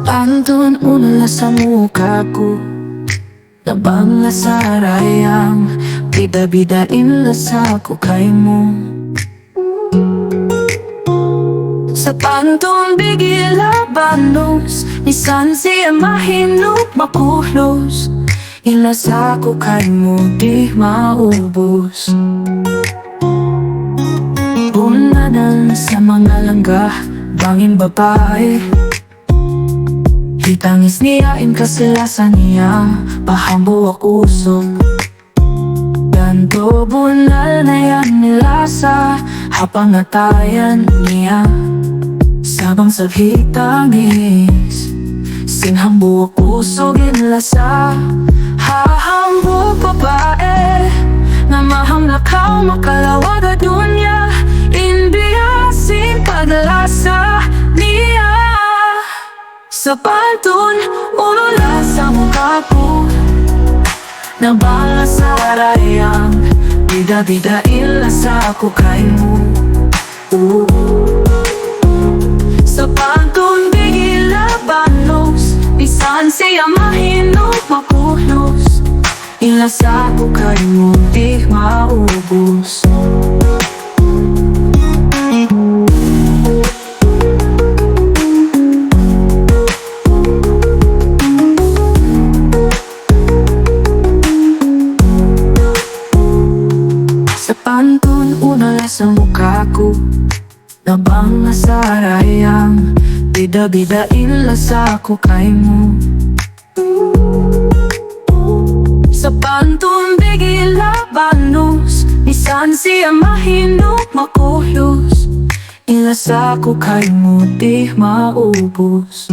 Pantun unala sa muka ko, nabang sa rayang bida-bidain lasa ko kay mo. Sa pantun bigila banos, isan siya mahinok makulos. Ilasa ko kay mo di maubos. Unanan sa mga langga, bangin babae, hitangis niyain kasilasan niya, pahambo ako usok. Ganto bunal na yan nilasa, hapangatayan niya, sabang sa hitangis. Sinhambo ako usok inlasa, hahambo babae, na mahang nakaw makalawag at dunya, inbiyasin paglasa niya. Sa pantun, ulula sa mukha ko, nabala sa rayang bida-bidain lasa ko kay mo. Sa pantun, bigila banos, isan siya mahinok makulos. Ilasa ko kay mo di maubos. Sa pantun, unala sa mukha ko, nabang sa rayang bida-bidain lasa ko kay mo. Sa pantun, bigila banos, isan siya mahinok makulos. Ilasa ko kay mo di maubos.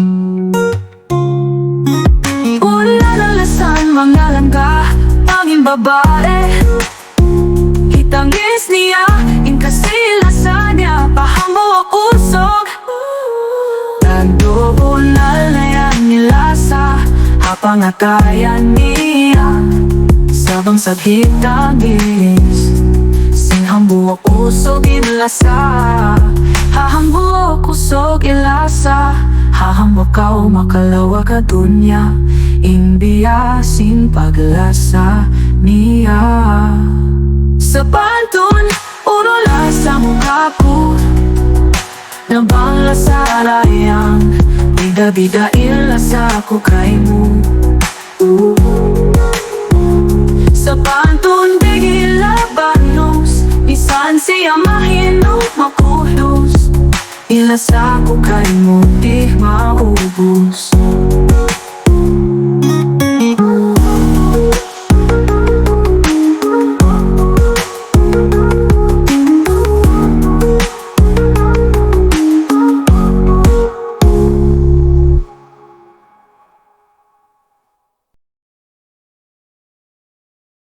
Ulalasan mga langga, tanging babae, hitangis niya, inkasilasan niya, pahambo ako usok. Nagdubunal na yan nilasa, hapangatayan niya, sabang sa hitangis. Sinhambo ako usok inlasa, hahambo ako usok ilasa, hahambo ka makalawa ka dunya, imbiyasin paglasa niya. Sa pantun, ulula sa mukha ko, nabala sa rayang bida-bidain lasa ko kay mo. Sa pantun, bigila banos, isan siya mahinok makulos. Ilasa ko kay mo di maubos.